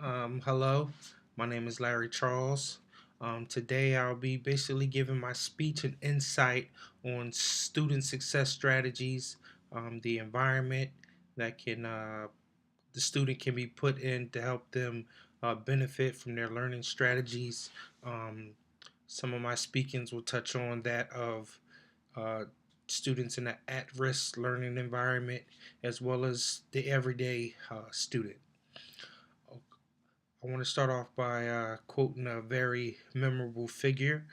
Hello, my name is Larry Charles. Today I'll be basically giving my speech and insight on student success strategies, the environment that the student can be put in to help them benefit from their learning strategies. Um, some of my speakings will touch on that of uh, students in an at-risk learning environment as well as the everyday student. I want to start off by quoting a very memorable figure.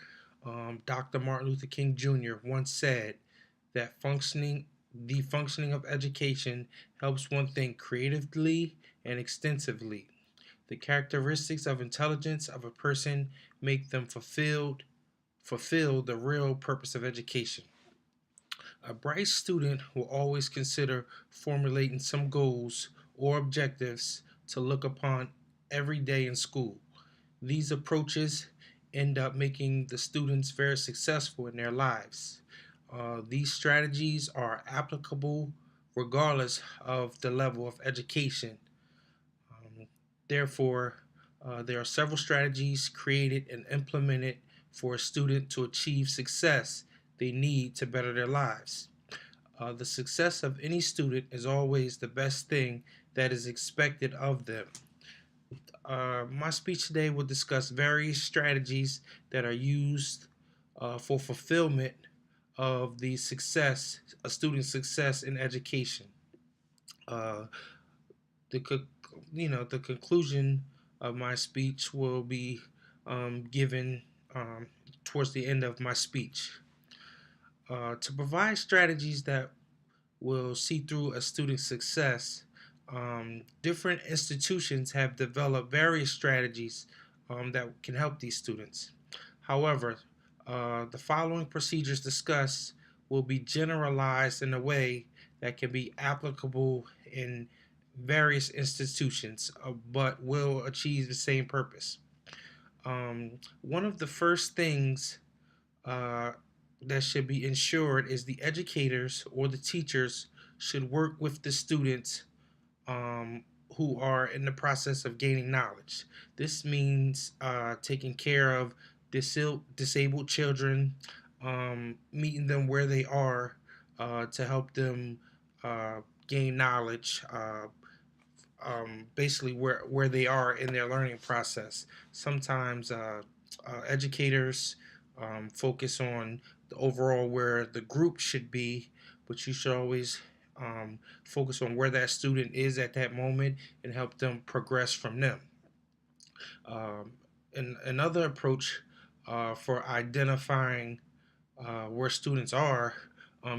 Dr. Martin Luther King Jr. once said that the functioning of education helps one think creatively and extensively. The characteristics of intelligence of a person make them fulfill the real purpose of education. A bright student will always consider formulating some goals or objectives to look upon every day in school. These approaches end up making the students very successful in their lives. These strategies are applicable regardless of the level of education. Um, Therefore, there are several strategies created and implemented for a student to achieve success they need to better their lives. The success of any student is always the best thing that is expected of them. My speech today will discuss various strategies that are used for fulfillment of a student's success in education. Uh, the the conclusion of my speech will be given um, towards the end of my speech. To provide strategies that will see through a student's success, different institutions have developed various strategies that can help these students. However, the following procedures discussed will be generalized in a way that can be applicable in various institutions, but will achieve the same purpose. One of the first things uh, that should be ensured is the educators or the teachers should work with the students um, who are in the process of gaining knowledge. This means taking care of disabled children, meeting them where they are to help them uh, gain knowledge. Basically, where they are in their learning process. Sometimes educators focus on the overall where the group should be, but you should always focus on where that student is at that moment and help them progress from them. Um, and another approach for identifying where students are,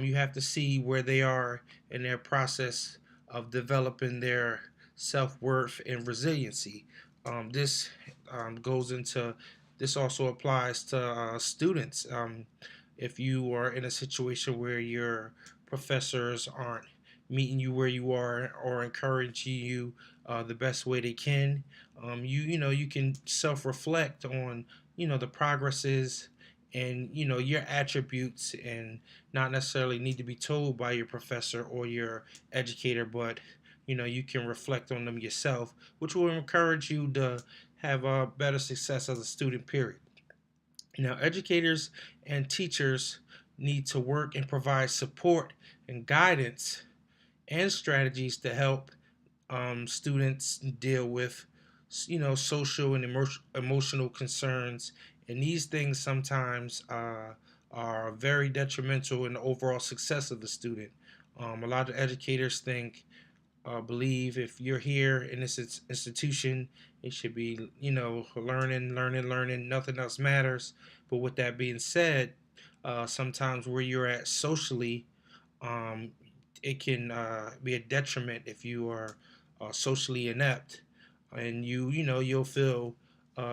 you have to see where they are in their process of developing their self worth and resiliency. This goes into this also applies to students. If you are in a situation where your professors aren't meeting you where you are or encouraging you the best way they can, you can self reflect on the progresses and your attributes and not necessarily need to be told by your professor or your educator, but you can reflect on them yourself, which will encourage you to have a better success as a student, period. Now, educators and teachers need to work and provide support and guidance and strategies to help students deal with social and emotional concerns, and these things sometimes are very detrimental in the overall success of the student. A lot of educators believe if you're here in this institution, it should be learning, nothing else matters. But with that being said, sometimes where you're at socially, um, it can be a detriment if you are socially inept, and you'll feel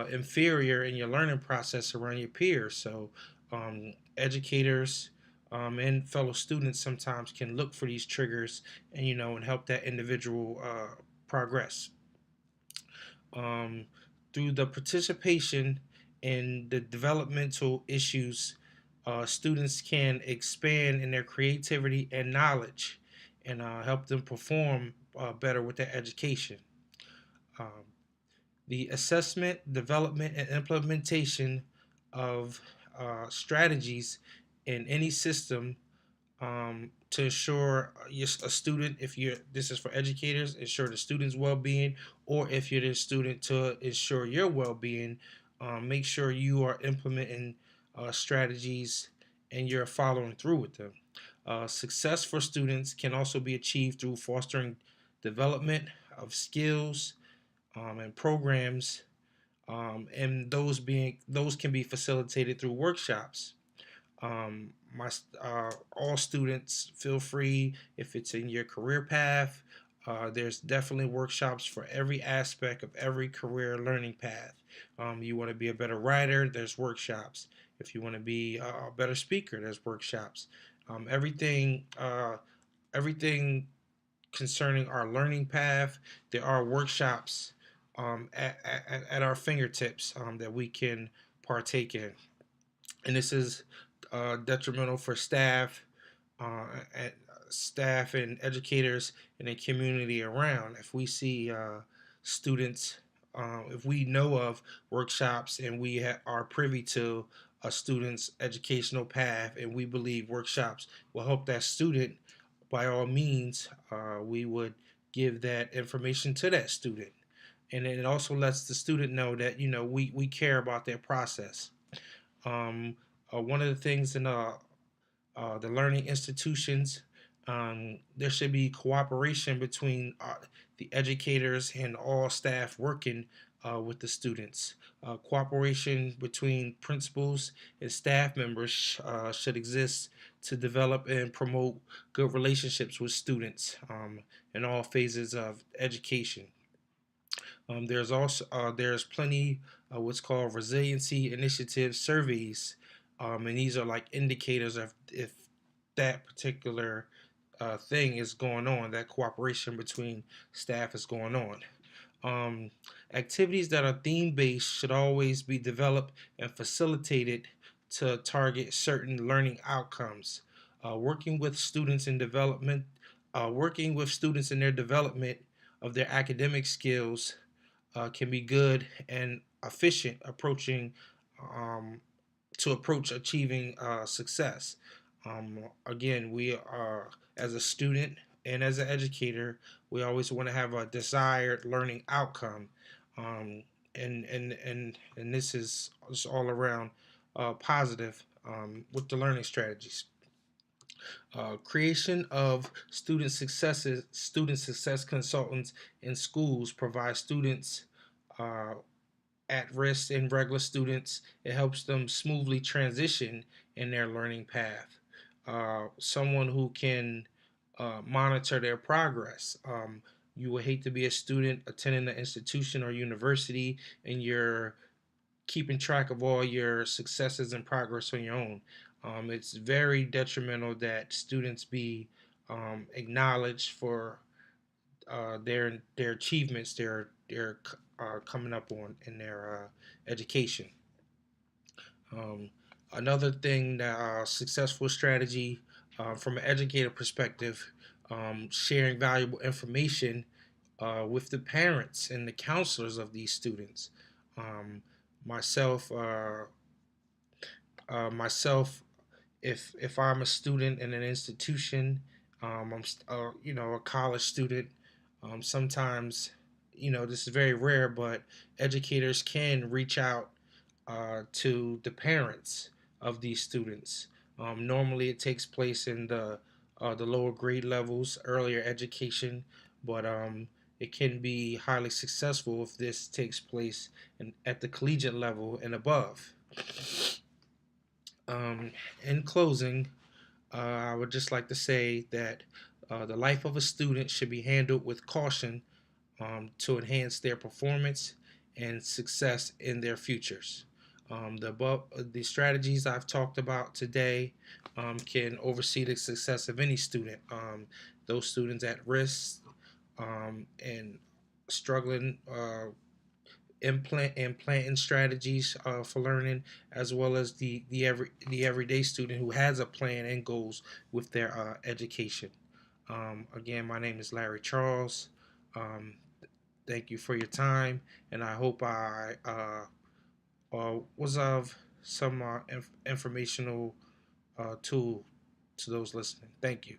inferior in your learning process around your peers. So educators and fellow students sometimes can look for these triggers and help that individual progress um, through the participation in the developmental issues. Students can expand in their creativity and knowledge and help them perform better with their education. Um, The assessment, development, and implementation of strategies in any system to ensure a student, if you're this is for educators, ensure the student's well-being, or if you're the student, to ensure your well-being. Make sure you are implementing strategies and you're following through with them. Success for students can also be achieved through fostering development of skills and programs, and those can be facilitated through workshops. My All students, feel free, if it's in your career path. There's definitely workshops for every aspect of every career learning path. You want to be a better writer, there's workshops. If you want to be a better speaker, there's workshops. Everything concerning our learning path, there are workshops at our fingertips that we can partake in. And this is detrimental for uh, and staff and educators in the community around. If we see students, if we know of workshops and we are privy to a student's educational path, and we believe workshops will help that student, by all means, we would give that information to that student. And it also lets the student know that we care about their process. Um, One of the things in the learning institutions, there should be cooperation between the educators and all staff working with the students. Cooperation between principals and staff members should exist to develop and promote good relationships with students in all phases of education. There's plenty what's called resiliency initiative surveys, and these are like indicators of if that particular thing is going on, that cooperation between staff is going on. Um, Activities that are theme based should always be developed and facilitated to target certain learning outcomes. Working with students in development, Working with students in their development of their academic skills can be good and efficient um, to approach achieving success. Again, we are, as a student and as an educator, we always want to have a desired learning outcome, um, and this is just all around positive with the learning strategies. Creation of student success consultants in schools provide students uh, at risk and regular students. It helps them smoothly transition in their learning path. Someone who can monitor their progress. You would hate to be a student attending an institution or university and you're keeping track of all your successes and progress on your own. It's very detrimental that students be acknowledged for their achievements they're coming up on in their education. Um, Another thing that successful strategy from an educator perspective, sharing valuable information with the parents and the counselors of these students. Um, myself, uh, Myself, if I'm a student in an institution, a college student. Sometimes, this is very rare, but educators can reach out to the parents of these students. Normally, it takes place in the lower grade levels, earlier education, but it can be highly successful if this takes place at the collegiate level and above. Um, in closing, I would just like to say that the life of a student should be handled with caution to enhance their performance and success in their futures. The strategies I've talked about today can oversee the success of any student. Those students at risk and struggling implanting strategies for learning, as well as the everyday student who has a plan and goals with their education. Again, my name is Larry Charles. Um, Thank you for your time, and I hope I was of some informational tool to those listening. Thank you.